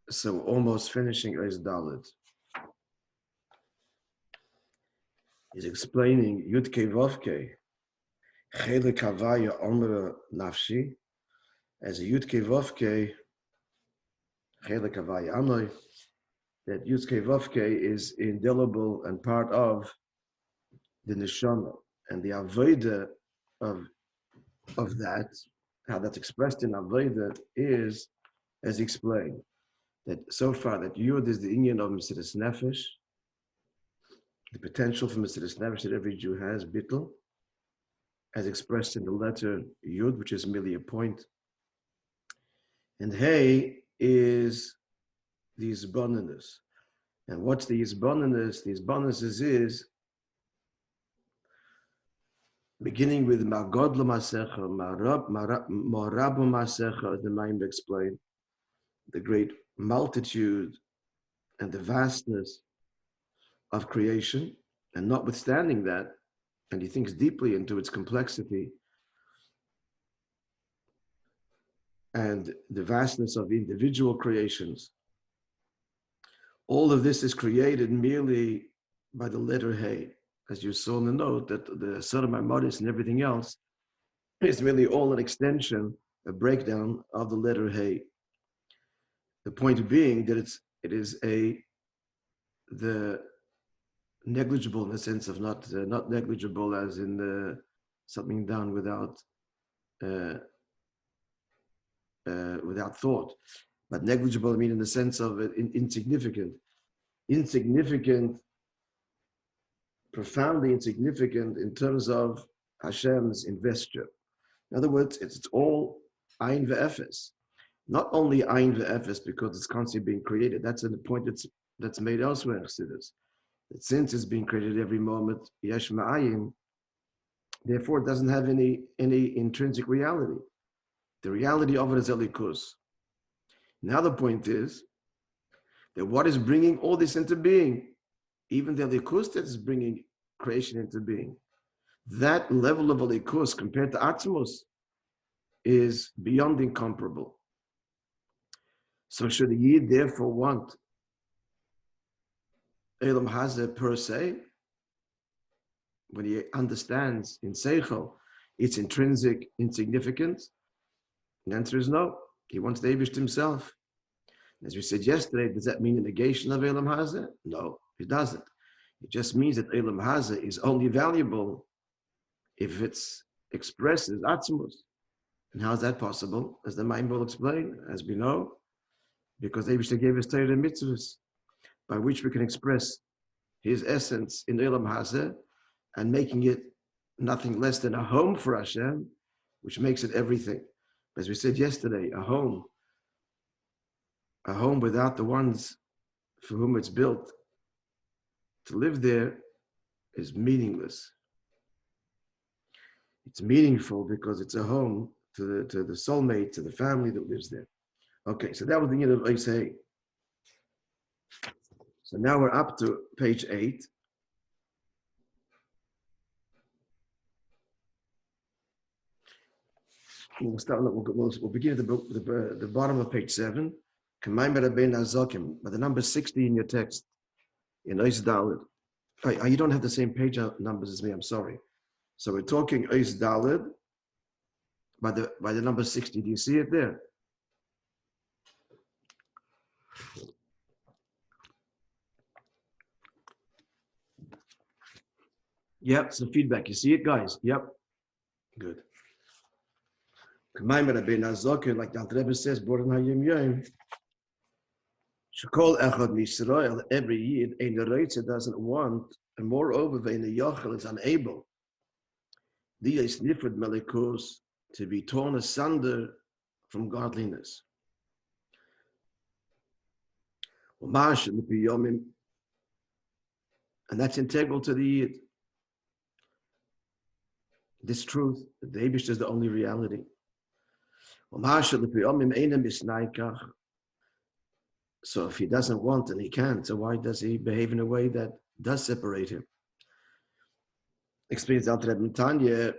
So almost finishing Eis Dalet. He's explaining Yudke Vovke, Chele Kavaya Omra Nafshi, as a Yudke Vovke, Chele Kavaya Anoy, that Yudke Vovke is indelible and part of the Neshama, and the Avodah of that, how that's expressed in Avodah is, as explained, that so far that Yud is the union of Mesiras Nefesh, the potential for Mesiras Nefesh that every Jew has, Bittul, as expressed in the letter Yud, which is merely a point. And Hey is the Yizboninus. And what's the Yizboninus? The Yizboninus is beginning with Magodlo Masecha, Morabu Masecha, as the Maimon explained, the great multitude and the vastness of creation, and notwithstanding that, and he thinks deeply into its complexity and the vastness of individual creations. All of this is created merely by the letter Hey. As you saw in the note, that the Sodom Maimonides and everything else is really all an extension, a breakdown of the letter Hey. The point being that it is the negligible in the sense of not negligible as in something done without thought, but negligible, I mean, in the sense of insignificant, profoundly insignificant in terms of Hashem's investure. In other words, it's all Ayin ve'efes. Not only Ayin ve'efes because it's constantly being created. That's a point that's made elsewhere in Chassidus. That since it's being created every moment, yesh ma'ayin, therefore it doesn't have any intrinsic reality. The reality of it is elikus. Now the point is that what is bringing all this into being, even the elikus that is bringing creation into being, that level of elikus compared to Atzmos is beyond incomparable. So should a Yid therefore want Elam Hazeh per se, when he understands in Seichel its intrinsic insignificance? The answer is no. He wants the Eibush himself. As we said yesterday, does that mean a negation of Elam Hazeh? No, it doesn't. It just means that Elam Hazeh is only valuable if it's expressed as Atzmos. And how is that possible? As the Maimon will explain, as we know, because Eibush gave us Torah and mitzvahs, by which we can express his essence in Elam Hazeh and making it nothing less than a home for Hashem, which makes it everything. As we said yesterday, a home without the ones for whom it's built to live there is meaningless. It's meaningful because it's a home to the soulmate, to the family that lives there. Okay, so that was the end of Isaiah. So now we're up to page 8. We'll start. We'll begin at the bottom of page 7. By the number 60 in your text in Eis Dalet. You don't have the same page numbers as me. I'm sorry. So we're talking Eis Dalet by the number 60. Do you see it there? Yep. Some feedback. You see it, guys? Yep. Good. Like the Alter Rebbe says, every Yid doesn't want, and moreover, is unable to be torn asunder from godliness. And that's integral to the Yid. This truth, that the Eibush is the only reality. So if he doesn't want, and he can't, so why does he behave in a way that does separate him? Explains Alter Rebbe Tanya,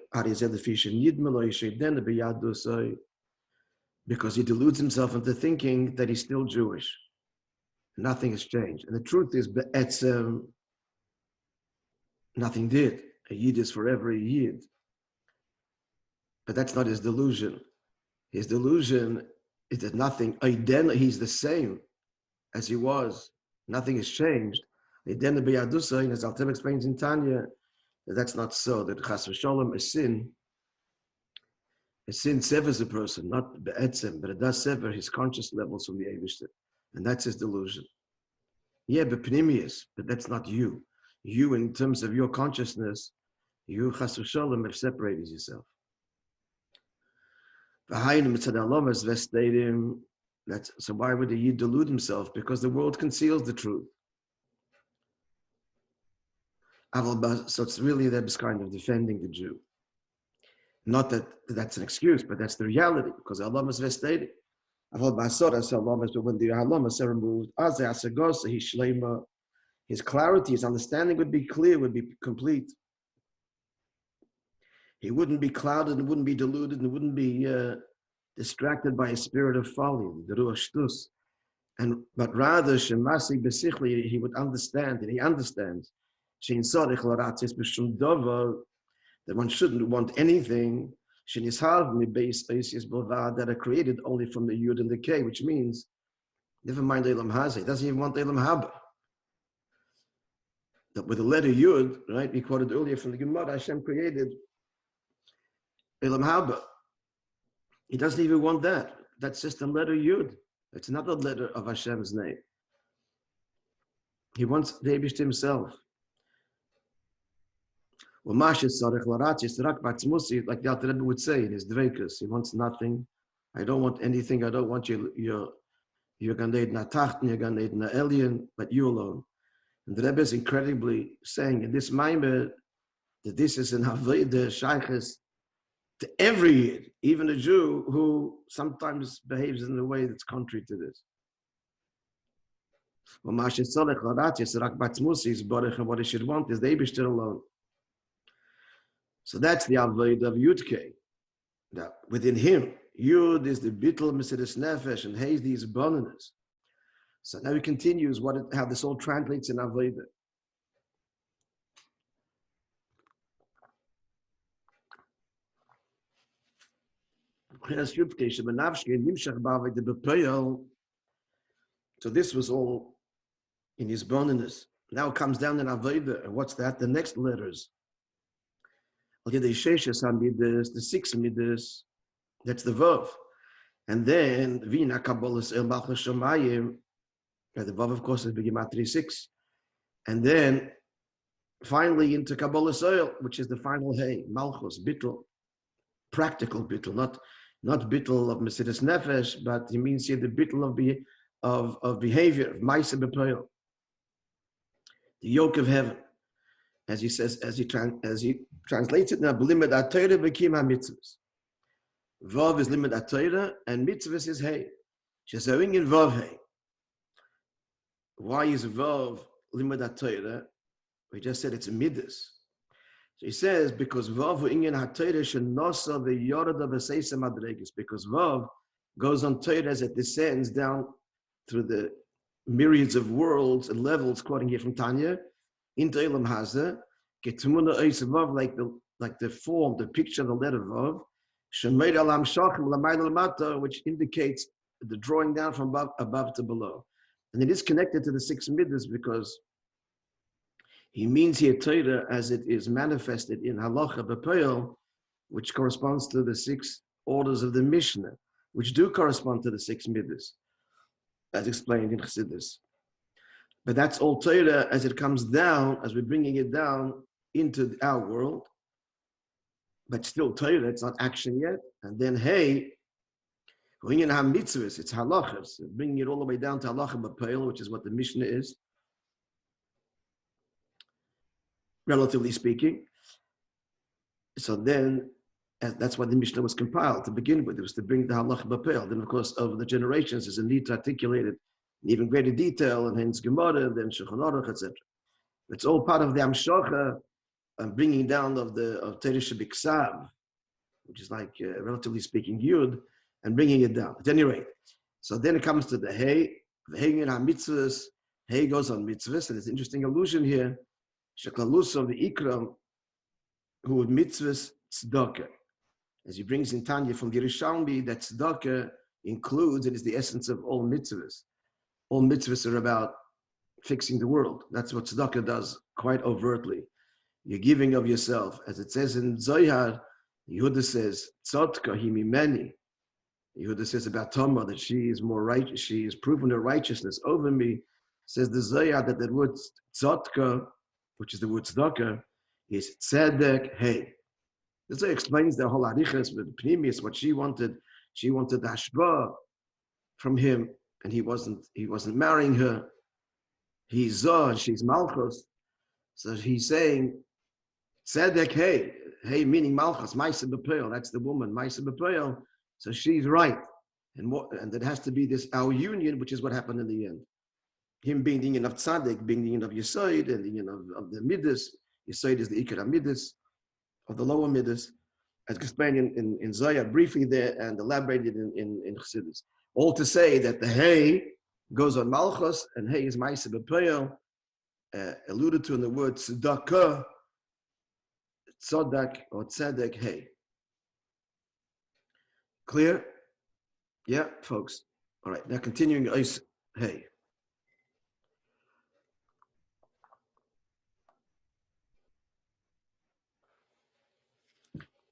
because he deludes himself into thinking that he's still Jewish. Nothing has changed. And the truth is, nothing did. A Yid is forever a Yid. But that's not his delusion. His delusion is that nothing, he's the same as he was. Nothing has changed. As Altem explains in Tanya, that's not so. That Chas v'Sholom, a sin severs a person, not be'etzem, but it does sever his conscious levels from the Eivishter. And that's his delusion. Yeah, but pnimius, but that's not you. You, in terms of your consciousness, you, Chas v'Sholom, have separated yourself. So why would a Yid delude himself? Because the world conceals the truth. So it's really them kind of defending the Jew. Not that that's an excuse, but that's the reality, because Allah is vestated. But when the Allah is removed, his clarity, his understanding would be clear, would be complete. He wouldn't be clouded and wouldn't be deluded and wouldn't be distracted by a spirit of folly, the ruach shtus. But rather, shemasi besichli, he would understand, and he understands that one shouldn't want anything that are created only from the Yud and the K, which means, never mind Elam Hazeh, he doesn't even want Elam Haba. That with the letter Yud, right, we quoted earlier from the Gemara, Hashem created Elam Haba. He doesn't even want that. That's just a letter Yud. It's not a letter of Hashem's name. He wants the Eibishter himself. Well, like the Alter Rebbe would say in his Dveikus, he wants nothing. I don't want anything. I don't want your Gan Eden HaTachten, your Gan Eden HaElyon, but you alone. And the Rebbe is incredibly saying in this Maimer that this is an Avodah Shayches to every Yid, even a Jew who sometimes behaves in a way that's contrary to this. What he should want is the Eibishter alone. So that's the Avodah of Yudke. That within him, Yud is the bittul Mesiras Nefesh and Hey is these bonus. So now he continues how this all translates in Avodah. So this was all in his bonus. Now it comes down in Avodah. And what's that? The next letters. The 6 midas, that's the Vav. And then Vina Kabbalas El Malchus Shamayim, the Vav of course is Begematria 6. And then finally into Kabbalas El, which is the final Hey, Malchus, Bittul, practical Bittul, not Bittul of Mesiras Nefesh, but he means here the Bittul of behavior, of Maisa B'Poel, the yoke of heaven. As he says, as he translates it now, B'limud HaTorah v'kim HaMitzvahs. Vav is limud HaTorah, and mitzvahs is Hey. Shezaring in Vav Hey. Why is Vav limud HaTorah? We just said it's a midas. So he says, because Vav v'inyan HaTorah shenosa v'yorada v'seisa madregas. Because Vav goes on Torah as it descends down through the myriads of worlds and levels, quoting here from Tanya, into Elam Hazeh, Ketumuna Eis Vav, like the form, the picture of the letter Vav, Shemeir Alam Shachim Lamayla Lamata, which indicates the drawing down from above to below. And it is connected to the 6 midas because he means here Torah as it is manifested in Halacha B'Poel, which corresponds to the 6 orders of the Mishnah, which do correspond to the 6 midas, as explained in Chassidus. But that's all Torah as it comes down, as we're bringing it down into our world. But still Torah, it's not action yet. And then Hey, bringing our mitzvahs, it's halachas, bringing it all the way down to halacha b'Poel, which is what the Mishnah is, relatively speaking. So then, that's why the Mishnah was compiled to begin with. It was to bring the halacha b'Poel. Then, of course, over the generations, there's a need to articulate it in even greater detail, and hence Gemara, then Shulchan Aruch, etc. It's all part of the Amshocha, bringing down of Torah Shebiksav, which is like, relatively speaking, Yud, and bringing it down. At any rate, so then it comes to the Hey, the Hey in our mitzvahs, Hey goes on mitzvahs, and there's an interesting allusion here. Sheklalus of the Ikram, who would mitzvahs tzedakah. As he brings in Tanya from Yerushalmi, that tzedakah includes, it is the essence of all mitzvahs. All mitzvahs are about fixing the world. That's what tzedakah does quite overtly. You're giving of yourself. As it says in Zohar, Yehuda says, Tzodka hi mimeni. Yehuda says about Tamar that she is more righteous, she has proven her righteousness over me. Says the Zohar that the word Tzodka, which is the word tzedakah, is tzedek hey. The Zohar explains the whole arichas with Pnimius, what she wanted. She wanted hashba from him, and he wasn't marrying her. He's Zoh, and she's Malchus. So he's saying, tzedek hey. Hey meaning Malchus, Maisa B'Peil, that's the woman, Maisa B'Peil. So she's right. And it has to be this, our union, which is what happened in the end. Him being the union of tzaddik, being the union of Yesod, and the union of the Midas. Yesod is the Ikar Midas, of the lower Midas, as explained in Zohar briefly there and elaborated in Chassidus. All to say that the Hey goes on Malchus, and Hey is Maisa B'Peil, alluded to in the word tzedakah, tzodak or tzedek Hey. Clear? Yeah, folks. All right, now continuing Ice Hey.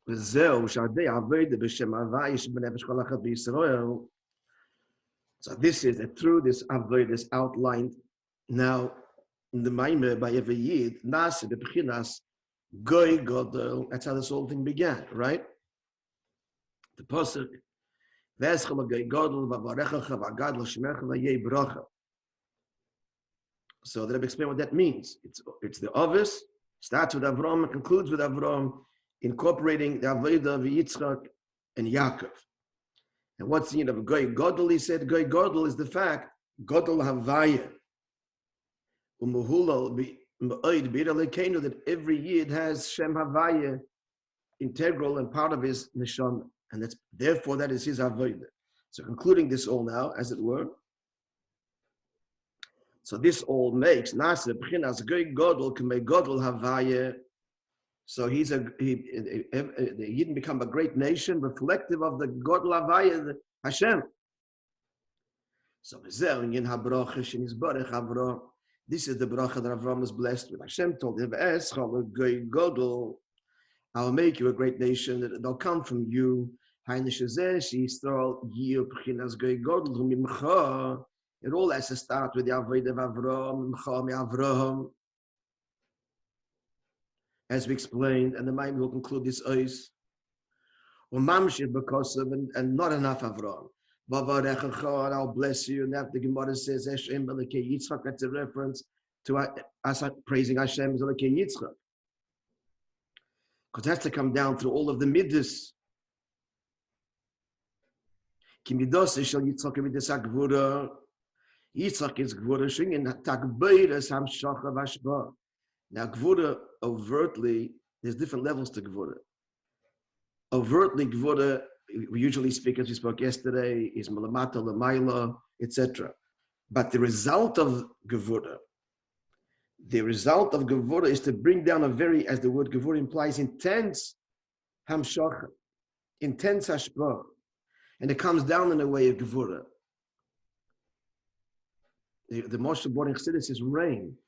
So this is that through this avodah outlined now in the Maimer by every Yid, Nasa the Bechinas Goy Godel. That's how this whole thing began, right? The pasuk V'eschel Goy Godel v'varechacha v'agadol shmecha v'yei bracha. So the Rabbi explained what that means. It's the obvious, starts with Avram and concludes with Avram, incorporating the avodah of Yitzchak and Yaakov. And what's the end of Goy Godel? He said Goy Godel is the fact Godel Havaya Umuhulal that every Yid has Shem Havaya integral and part of his neshama, and therefore that is his avodah. So concluding this all now, as it were. So this all makes Nasa B'chinas Goy Godel K'mei Godel Havaya. So the Yidden become a great nation, reflective of the Godel Havaya, the Hashem. So this is the bracha that Avram was blessed with. Hashem told him, I'll make you a great nation, that they'll come from you. It all has to start with the avodah of Avram, as we explained, and the mind will conclude this ois. And not enough Avram. I'll bless you. And after the Gemara says, that's a reference to us praising Hashem as Elokei Yitzchak. Because it has to come down through all of the midas. Yitzchak is Gvura Shingen Takbeiras Hamshacha Vashba. Now, Gvura overtly, there's different levels to Gvura. Overtly, Gvura, we usually speak, as we spoke yesterday, is Malamata, Lamaila, etc. But the result of Gvura is to bring down a very, as the word Gvura implies, intense Hamshacha, intense Hashba. And it comes down in a way of Gevurah. The most important Chassidus is rain,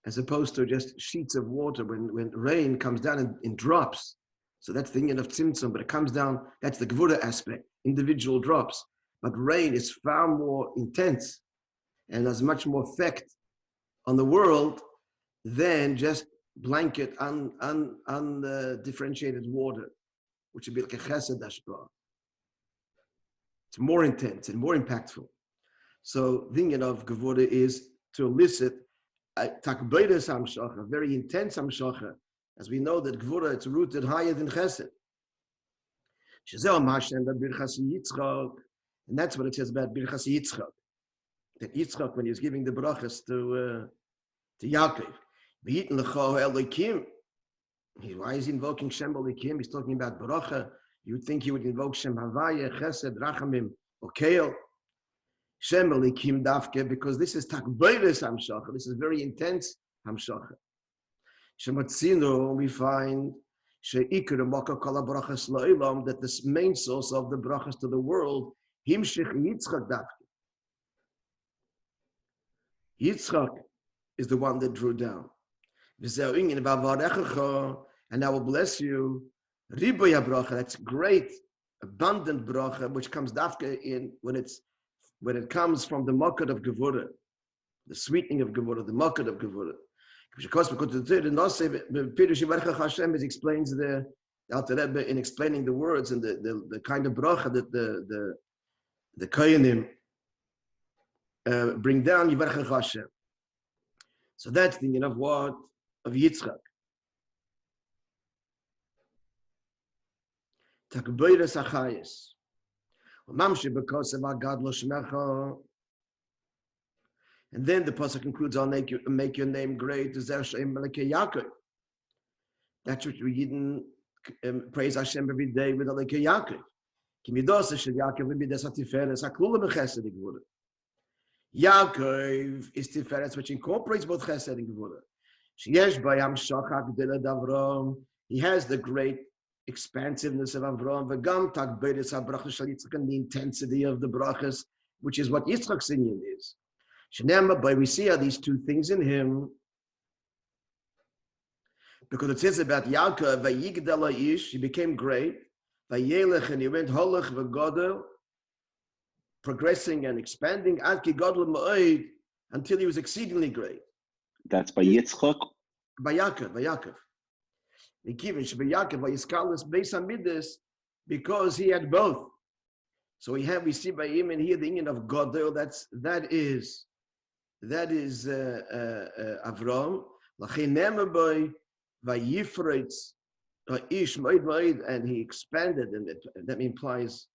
as opposed to just sheets of water. When rain comes down in drops, so that's the union of Tzimtzum, but it comes down, that's the Gevurah aspect, individual drops. But rain is far more intense and has much more effect on the world than just blanket, undifferentiated water, which would be like a chesed hashpah. It's more intense and more impactful. So the union of Gevurah is to elicit takbeiras hamshacha, very intense hamshacha, as we know that Gevurah, it's rooted higher than chesed. And that's what it says about Birchas Yitzchak. That Yitzchak, when he was giving the brachas to Yaakov, why is he invoking Shem Elokim? He's talking about bracha. You would think he would invoke Shem Havaya, Chesed, Rachamim, or Keil. Shem Elikim Dafke, because this is takbeiris hamshacha. This is very intense hamshacha. Shematzino, we find she'ikar maka kol brachas la'olam, that the main source of the brachas to the world, himshich Yitzchak Dafke. Yitzchak is the one that drew down. And I will bless you. Riboya bracha, that's great, abundant bracha, which comes dafka in when it comes from the makad of gevura, the sweetening of gevura, the makad of gevura. Because it explains the Alter Rebbe in explaining the words and the kind of bracha that the koyanim bring down Yivarchach Hashem. So that's the meaning of what? Of Yitzchak. Takbeiras achayis. Mamshi because of Gadol Shemecha. And then the pasuk concludes, "I'll make your name great." That's what we didn't praise Hashem every day with Alekei Yaakov. Kimidos shel Yaakov midas tiferes haklula b'chesed gvura. Yaakov is tiferes, which incorporates both chesed and gvura. Sheyesh bayam shachak delad Avram. He has the great expansiveness of Avram, v'gam takbeiras habrachas shel Yitzchak, and the intensity of the brachas, which is what Yitzchak's inyan is. Shenema, but we see how these two things in him, because it says about Yaakov, vayigdal ish, he became great, vayelech, and he went holach v'godel, progressing and expanding, ad ki godel ma'od, until he was exceedingly great. That's by Yitzchak? By Yaakov. Because he had both. So we see by him and here the union of Godel, that is Avram. And he expanded, and that implies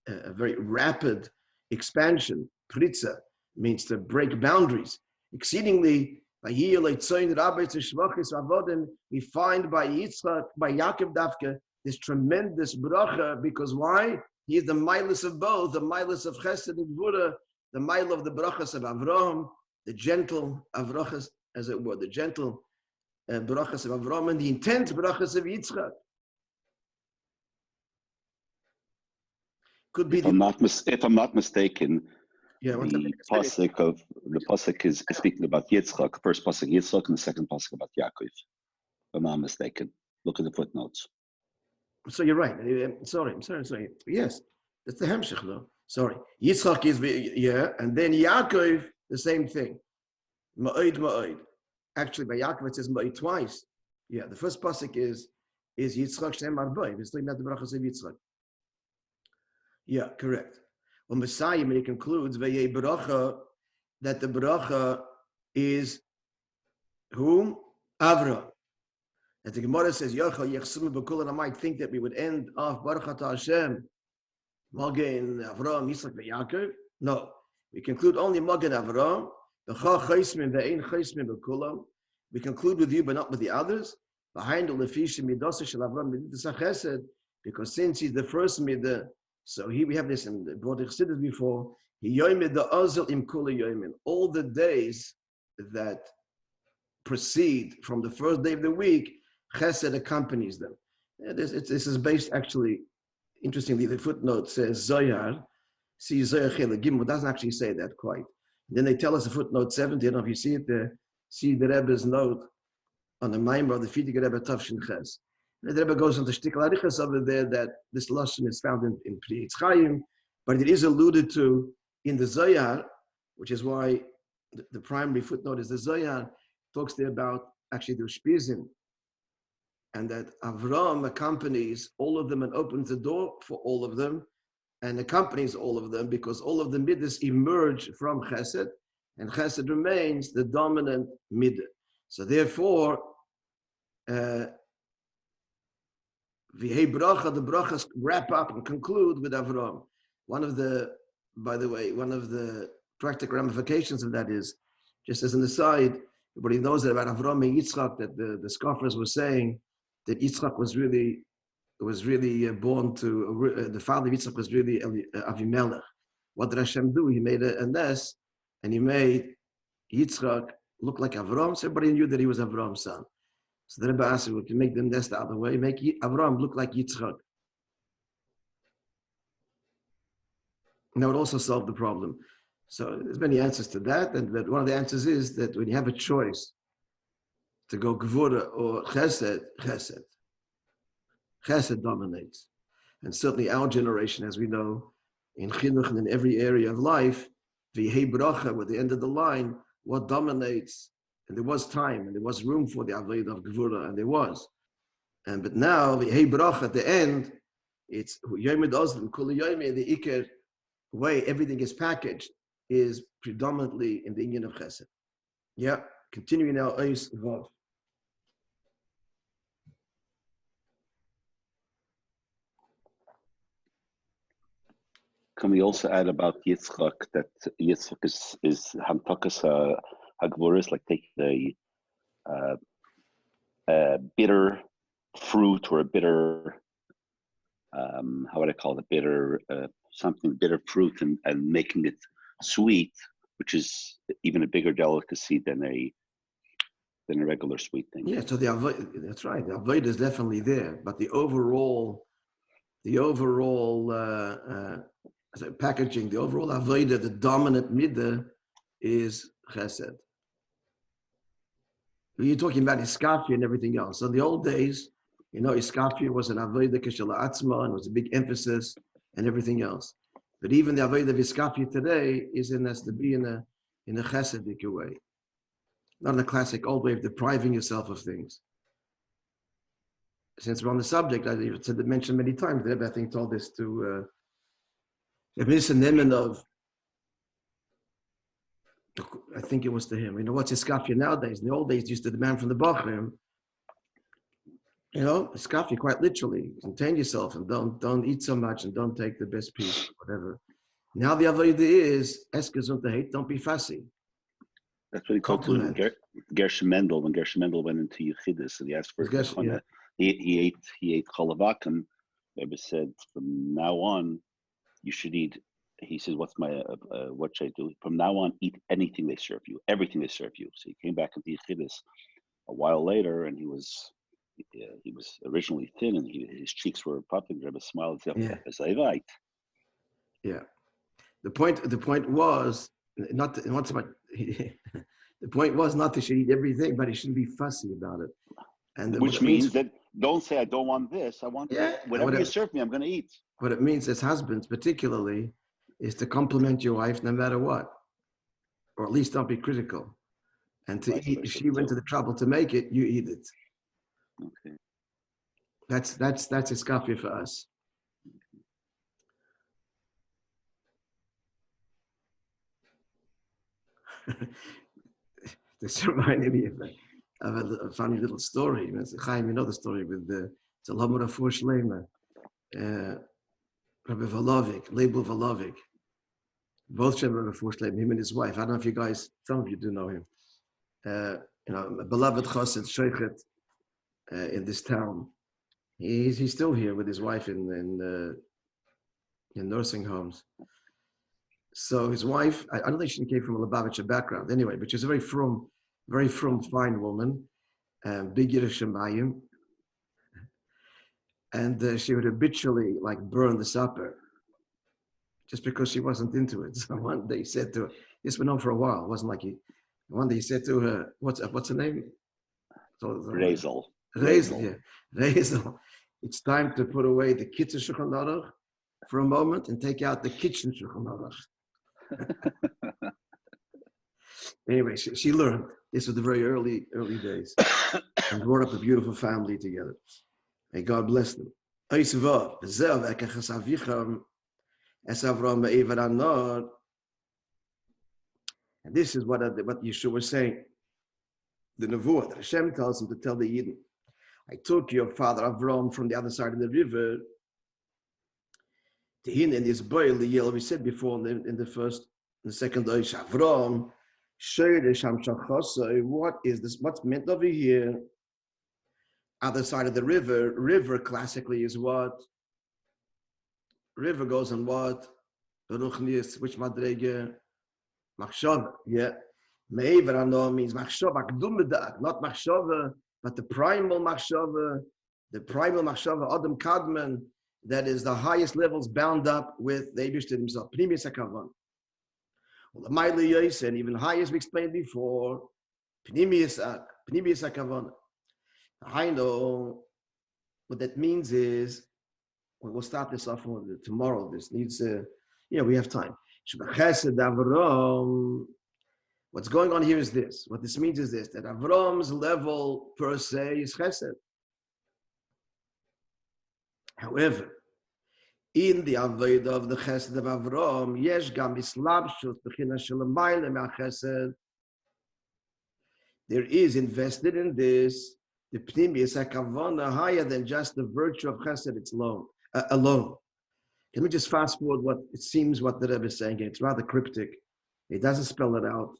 a very rapid expansion. Pritza means to break boundaries. Exceedingly, we find by Yitzchak, by Yaakov Dafke, this tremendous bracha, because why? He is the milus of both, the milus of Chesed and Gvura, the mile of the brachas of Avram, the gentle avrachas, as it were, the gentle brachas of Avram, and the intense brachas of Yitzchak. Could be. If I'm not mistaken, yeah, the pasuk is speaking about Yitzchak. First pasuk Yitzchak, and the second pasuk about Yaakov. If I'm not mistaken, look at the footnotes. So you're right. I'm sorry. Yes, that's the hemshech, though. Sorry, Yitzchak is and then Yaakov the same thing. Ma'od. Actually, by Yaakov it says ma'od twice. Yeah, the first pasuk is Yitzchak Shem Arbay. It's talking about the brachas of Yitzchak. Yeah, correct. Well, Messiah, when he concludes Vayei bracha, that the bracha is whom? Avram. And the Gemara says, Yochel Yechsum B'Kul, and I might think that we would end off Baruch Hashem, Magen Avram, Yitzchak, Yaakov. No, we conclude only Magen Avram. V'cha Chaismin V'ein Chaismin B'Kulam. We conclude with you, but not with the others. Behind the Lefish Midasa Shel Avram Midas Chesed, because since he's the first midah, so here we have this in the Brodei Chassidus before. All the days that proceed from the first day of the week, Chesed accompanies them. This is based actually, interestingly, the footnote says Zoyar. See Zoyar Chele Gimel doesn't actually say that quite. Then they tell us in footnote 70. I don't know if you see it there. See the Rebbe's note on the Maimar of the Fidige Rebbe Tavshin Ches. The Rebbe goes into Shtikal Arichas over there that this lashon is found in Pri Eitz Chaim, but it is alluded to in the Zoyar, which is why the primary footnote is the Zoyar. Talks there about actually the Ushpizim, and that Avram accompanies all of them and opens the door for all of them, and accompanies all of them because all of the midas emerge from Chesed, and Chesed remains the dominant midah. So therefore, V'hei bracha, the brachas wrap up and conclude with Avram. By the way, one of the practical ramifications of that is, just as an aside, everybody knows that about Avram and Yitzchak, that the scoffers were saying that Yitzchak was really born to, the father of Yitzchak was really Avimelech. what did Hashem do? He made a nest, and he made Yitzchak look like Avram. So everybody knew that he was Avram's son. So the Rebbe asked him to make the nest out of the way, make Avram look like Yitzchak. And that would also solve the problem. So there's many answers to that, and but one of the answers is that when you have a choice to go Gvura or Chesed, Chesed dominates. And certainly our generation, as we know, in Chinuch and in every area of life, V'yehei bracha, with the end of the line, what dominates, and there was time, and there was room for the Avodah of Gvura, and there was. But now, V'yehei bracha, at the end, it's Yomed Ozlim, Kul Yomi, the Iker way everything is packaged is predominantly in the union of Chesed. Yeah, continuing now, Ois Vav. Can we also add about Yitzchak that Yitzchak is Hamtakas Hagvoris, like taking a bitter fruit or a bitter, how would I call it, bitter, something bitter fruit and making it sweet, which is even a bigger delicacy than a regular sweet thing. Yeah, so that's right. The avodah is definitely there, but the overall packaging, the overall avodah, the dominant midah is chesed. You're talking about iskafia and everything else. So in the old days, iskafia was an avodah k'shela atzma, and was a big emphasis and everything else. But even the avodah of iskafia today is to be in a chesedic way, not in a classic old way of depriving yourself of things. Since we're on the subject, I mentioned many times. The Rebbe, I think, told this to of. I think it was to him. What's iskafia nowadays? In the old days, used to demand from the bachrim. Iskafia quite literally. Contain yourself and don't eat so much and don't take the best piece, whatever. Now the avodah is hate. Don't be fussy. That's what he called to Gershom Mendel when Gershom Mendel went into Yechidus and he asked for it. He ate chalavak, and Rebbe said from now on you should eat. He says, what should I do? From now on, eat anything they serve you, everything they serve you. So he came back into Yechidus a while later, and he was originally thin, and his cheeks were puffing. Rebbe smiled and said, Yeah. The point was not so much. The point was not to eat everything, but he shouldn't be fussy about it. And which means that don't say I don't want this. I want whatever you serve me, I'm going to eat. What it means as husbands, particularly, is to compliment your wife no matter what, or at least don't be critical. And to eat, if she went to the trouble to make it, you eat it. Okay. That's iskafia for us. This reminded me of a funny little story. Chaim, you know the story with the Tzalhamur Afur Shleima, Rabbi Label Valovik. Both Rabbi Afur Shleima, him and his wife. I don't know if you guys, some of you do know him. A beloved chassid sheikhet in this town. He's still here with his wife in nursing homes. So his wife, I don't think she came from a Lubavitcher background anyway, but she's a very frum, fine woman, big Yiddish Shemayim. And she would habitually burn the supper just because she wasn't into it. So one day he said to her, this went on for a while. It wasn't one day he said to her, what's her name? Rezel. Yeah. Rezel. It's time to put away the Kitzur Shulchan Aruch for a moment and take out the kitchen Shulchan Aruch. Anyway, she learned. This was the very early days, and brought up a beautiful family together. May God bless them. And this is what Yeshua was saying. The nevuah that Hashem tells him to tell the Yidden. I took your father Avram from the other side of the river to him in this boil. The yellow we said before in the second Oish Avram. What is this? What's meant over here? Other side of the river. River classically is what? River goes on what? Beruchnius, which madrege? Machshava, yeah. Me'ever ano means machshava, akdum b'da'at, not machshava, but the primal machshava, Adam Kadman, that is the highest levels bound up with the Eibishter himself. Pnimius HaKavan. Well, the Ma'ile Yosef, and even higher as we explained before, Pnimius HaKavan. I know what that means is, we'll start this off tomorrow. This needs, we have time. What's going on here is this. What this means is this, that Avram's level per se is chesed. However, in the avodah of the chesed of Avram, yesh gam islabshut b'china shelamayla me'achesed. There is invested in this the pnimius hakavana higher than just the virtue of chesed alone. Can we just fast forward what it seems what the Rebbe is saying? It's rather cryptic. He doesn't spell it out.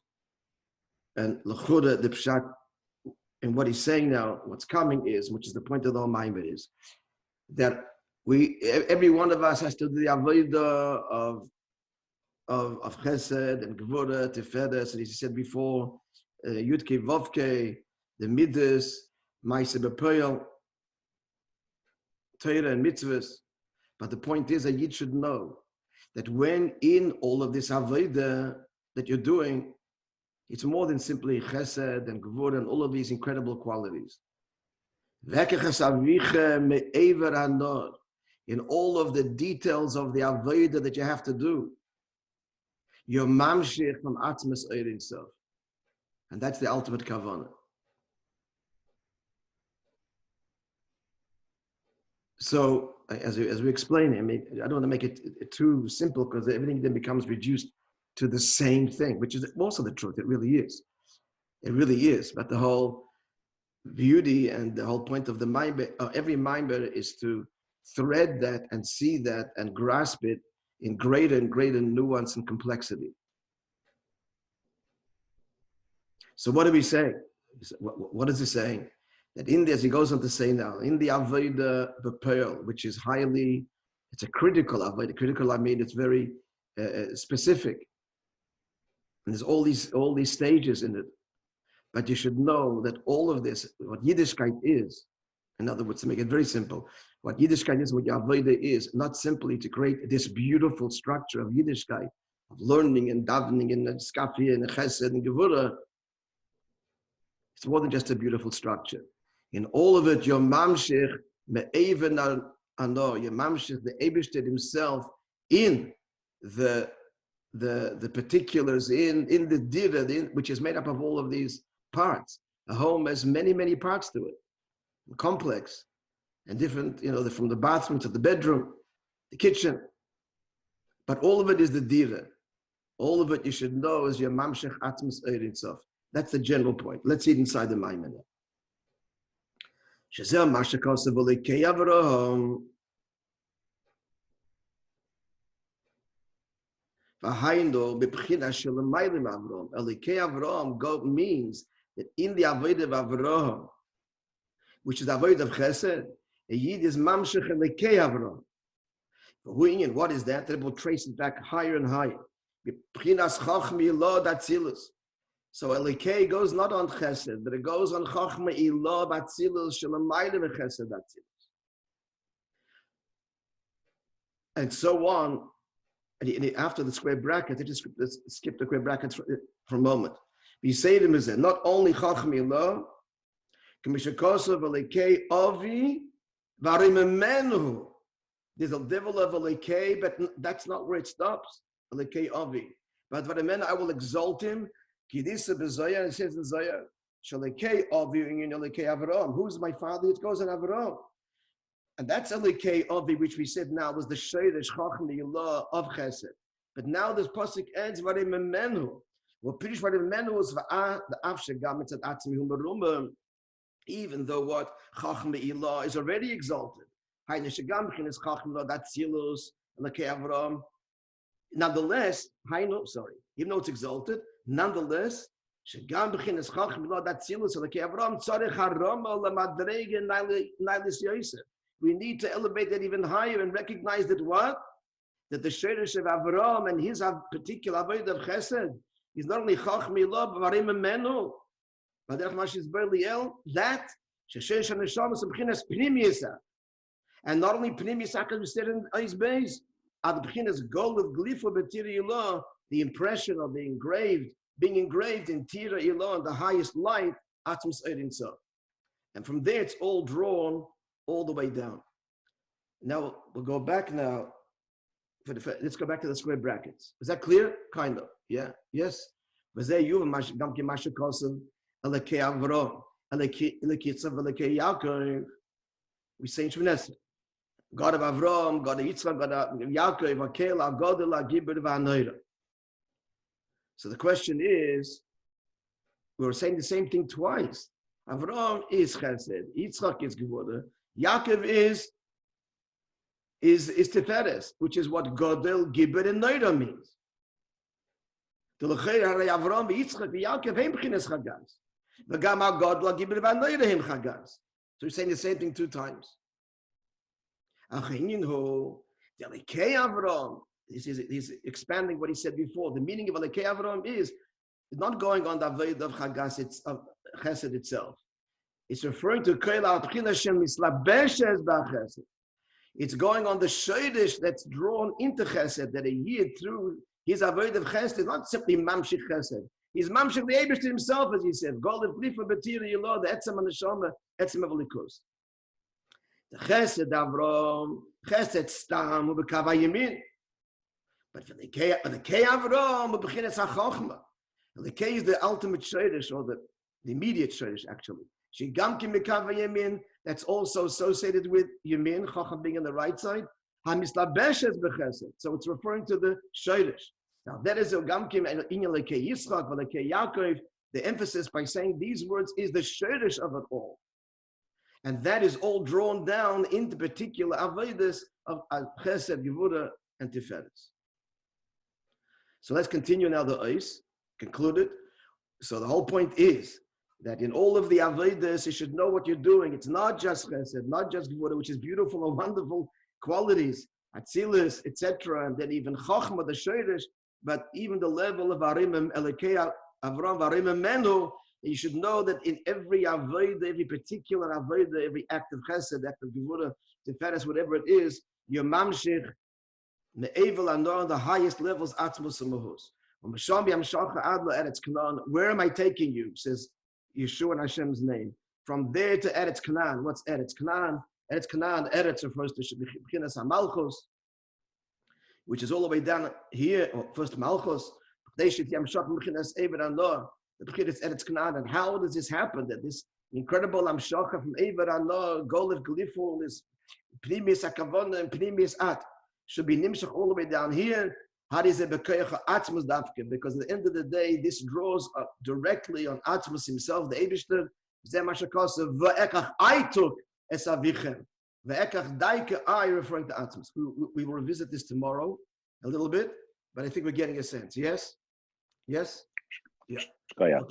And l'chuda the pshat and what he's saying now, what's coming is, which is the point of the whole Maimon is, that every one of us has to do the avodah of chesed and gevura, tiferes, and he said before, yudke vovke, the midas, ma'aseh b'poel, Torah and mitzvahs. But the point is that you should know that when in all of this avodah that you're doing, it's more than simply chesed and gevura and all of these incredible qualities. In all of the details of the avodah that you have to do, you're mamshich from atzmas eirin sof, and that's the ultimate kavanah. So, as we explain, I mean, I don't want to make it too simple because everything then becomes reduced to the same thing, which is also the truth. It really is. It really is. But the whole beauty and the whole point of the Maimon, every Maimon is to thread that and see that and grasp it in greater and greater nuance and complexity. So what are we saying? What is he saying? That in this, he goes on to say now, in the Avodah B'Pearl, which is highly, it's a critical Avodah. Critical, I mean, it's very specific. And there's all these stages in it. But you should know that all of this, what Yiddishkeit is, in other words, to make it very simple, what Yiddishkeit is, what Avodah is, not simply to create this beautiful structure of Yiddishkeit, of learning and davening and skafia and chesed and gevura. It's more than just a beautiful structure. In all of it, your mamshich me'even anor, your mamshich, the Eibishter himself, in the particulars, in the dira, which is made up of all of these parts. A home has many, many parts to it, complex, and different, from the bathroom to the bedroom, the kitchen. But all of it is the dira. All of it you should know is your mamshich atzmas eirin sof. That's the general point. Let's see it inside the Maimon. Shazel Mashakos Elikei Avraham. V'hayno b'pchina shelamaylim Avraham. Elikei Avraham means that in the avodah of Avraham, which is the avodah of Chesed, a Yid is mamshech Elikei Avraham. What is that? That will trace it back higher and higher. B'pchinas chachmi lo datzilus. So Elikei goes not on Chesed, but it goes on Chachma Ilah Batzilus Shelamaylim Chesed Batzilus, and so on. And after the square bracket, let's skip the square brackets for a moment. We say them as not only Chachma Ilah, Kamishakosov Elikei Avi Varimemenu. There's a level of Elikei, but that's not where it stops. Elikei Avi, but Varimemenu, I will exalt him. Kidisa b'Zoya, it says in Zoya, Shalekei Avi in Elikei Avraham. Who's my father? It goes on Avraham. And that's Elikei Avi, which we said now was the Sheiresh Chachma Ilah of Chesed. But now this pasuk ends Varimemenu. Well, Pirish Varimemenu is the Afshe Gamet at Atzmi Humarumah, even though what Chachma Ilah is already exalted. Hayne Shegamchin is Chachma Ilah, that's Zilus, Elikei Avraham. Nonetheless, even though it's exalted, nonetheless, we need to elevate that even higher and recognize that what? that the Shirish of Avram and his particular avodah of Chesed is not only Chach Milah, but Varim Menu, but that Shirish and Neshama is B'chinas Pnimiyasa, and not only Pnimiyasa, because we said in Eis Beis, at B'chinas Gol of Glifu B'Tira Ilah, the impression of being engraved in Tira Ilah in the highest light, Atmos Eidin Sof. And from there, it's all drawn all the way down. Now, we'll go back now. Let's go back to the square brackets. Is that clear? Kind of. Yeah? Yes? We say in Shemines, God of Avram, God of Yitzchak, God of Yaakov, Akel, Agodel, Agibur, V'Anoira. So the question is, we were saying the same thing twice. Avram is Chesed, Yitzchak is Gevurah, Yaakov is Tiferes, which is what Godel, Gibur, and Noira means. Avram, Yitzchak, Yaakov, Hem B'chinas Chagaz. V'gam Godel, Gibur, V'Anoira, Hem Chagaz. So we're saying the same thing two times. He's expanding what he said before. The meaning of Alekei Avram is not going on the avodah of Chagas, of Chesed itself. It's referring to Koil Al-Pchina Shem Mislabeshes B'Chesed. It's going on the Sheidish that's drawn into Chesed, that a year through his avodah of Chesed is not simply Mamshich Chesed. He's Mamshich the Eibush to himself, as he said. Golif Glifa B'Tira Yilor, the Etzem and the Shoma, Etzem of Likus. The Chesed Avram, Chesed Stam, Ubekava Yemin. But for the Kei Avram, Ubechines HaChochma. The Kei is the ultimate Sheidish, or the immediate Sheidish, actually. Shigamkim Bekava Yemin, that's also associated with Yemin, Chacham being on the right side. HaMislabeshes Bechesed. So it's referring to the Sheidish. Now that is Gamkim Inyan Lekei Yitzchak, Lekei Yaakov. The emphasis by saying these words is the Sheidish of it all. And that is all drawn down into particular avodas of Chesed, Gevurah, and Tiferes. So let's continue now the Eis, concluded. So the whole point is that in all of the avodas, you should know what you're doing. It's not just Chesed, not just Gevurah, which is beautiful and wonderful qualities, Atzilus, etc., and then even Chochma, the Sheidish, but even the level of Arim Elekei Avram, Arim Menu. You should know that in every avodah, every particular avodah, every act of chesed, act of gevurah, tiferes, whatever it is, your mamshich, me'evel anor, on the highest levels, atzmos and mahus. Where am I taking you? Says Yeshua in Hashem's name. From there to Eretz Canaan. What's Eretz Canaan? Eretz Canaan, Eretz refers to B'chinas HaMalchus, which is all the way down here, or first Malchus, the B'chinas Eretz Canaan. And how does this happen? That this incredible Amshacha from Eiver Anor, Golef Gliful, this Pnimis HaKavona and Pnimis At, should be Nimshach all the way down here. How is it B'koyach Atzmus Dafke? Because at the end of the day, this draws directly on Atzmus himself, the Eibishter. Zeh Mashakasa, V'ekach I took es avichem. V'ekach daike I, referring to Atzmus. We will revisit this tomorrow a little bit, but I think we're getting a sense. Yes? Yes? Yeah. Oh, yeah. Okay.